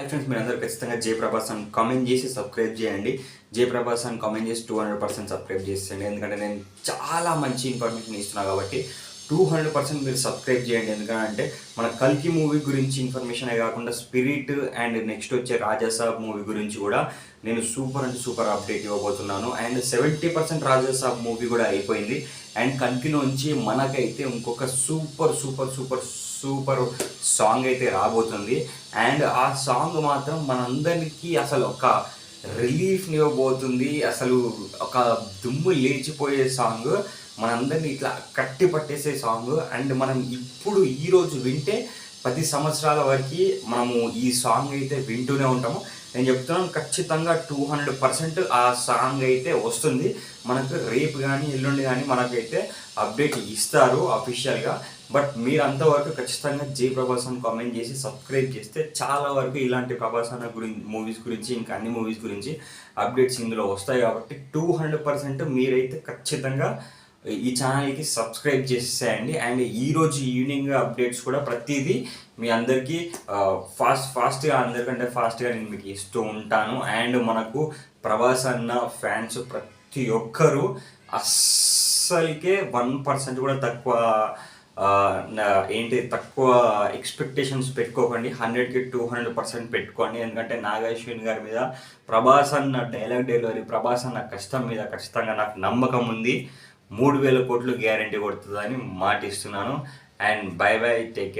Hi friends, మీరు అందరూ ఖచ్చితంగా జయప్రభాస్ అని కామెంట్ చేసి సబ్స్క్రైబ్ చేయండి. జయప్రభాస్ అని కామెంట్ చేసి 200% సబ్స్క్రైబ్ చేసేయండి. ఎందుకంటే నేను చాలా మంచి ఇన్ఫర్మేషన్ ఇస్తున్నా కాబట్టి 200% మీరు సబ్స్క్రైబ్ చేయండి. ఎందుకంటే మన కల్కి మూవీ గురించి ఇన్ఫర్మేషనే కాకుండా స్పిరిట్ అండ్ నెక్స్ట్ వచ్చే రాజాసాబ్ మూవీ గురించి కూడా నేను సూపర్ అంటే సూపర్ అప్డేట్ ఇవ్వబోతున్నాను. అండ్ 70% రాజాసాబ్ మూవీ కూడా అయిపోయింది. అండ్ కల్కిలోంచి మనకైతే ఇంకొక super super super super song అయితే రాబోతుంది. అండ్ ఆ సాంగ్ మాత్రం మనందరికీ అసలు ఒక రిలీఫ్ని ఇవ్వబోతుంది. అసలు ఒక దుమ్ము లేచిపోయే సాంగ్, మనందరినీ ఇట్లా కట్టి పట్టేసే సాంగ్. అండ్ మనం ఇప్పుడు ఈరోజు వింటే 10 సంవత్సరాల వరకు మనము ఈ సాంగ్ అయితే వింటూనే ఉంటాము. నేను చెప్తున్నాను, ఖచ్చితంగా 200% ఆ సాంగ్ అయితే వస్తుంది. మనకు రేపు కానీ ఎల్లుండి కానీ మనకైతే అప్డేట్ ఇస్తారు అఫీషియల్గా. బట్ మీరు అంతవరకు ఖచ్చితంగా జయప్రభాస్ అని కామెంట్ చేసి సబ్స్క్రైబ్ చేస్తే చాలా వరకు ఇలాంటి ప్రభాస్ అన్న మూవీస్ గురించి ఇంకా అన్ని మూవీస్ గురించి అప్డేట్స్ ఇందులో వస్తాయి. కాబట్టి 200% మీరైతే ఖచ్చితంగా ఈ ఛానల్కి సబ్స్క్రైబ్ చేసేయండి. అండ్ ఈరోజు ఈవినింగ్ అప్డేట్స్ కూడా ప్రతిదీ మీ అందరికీ ఫాస్ట్గా అందరికంటే ఫాస్ట్గా నేను మీకు ఇస్తూ ఉంటాను. అండ్ మనకు ప్రభాస్ అన్న ఫ్యాన్స్ ప్రతి ఒక్కరూ అస్సలకే 1% కూడా తక్కువ తక్కువ ఎక్స్పెక్టేషన్స్ పెట్టుకోకండి. 100కి 200% పెట్టుకోండి. ఎందుకంటే నాగశ్విన్ గారి మీద, ప్రభాస్ అన్న డైలాగ్ డెలివరీ, ప్రభాస్ అన్న కష్టం మీద ఖచ్చితంగా నాకు నమ్మకం ఉంది. 3000 కోట్లు గ్యారంటీ కొడుతుందని మాటిస్తున్నాను. And bye bye, take care.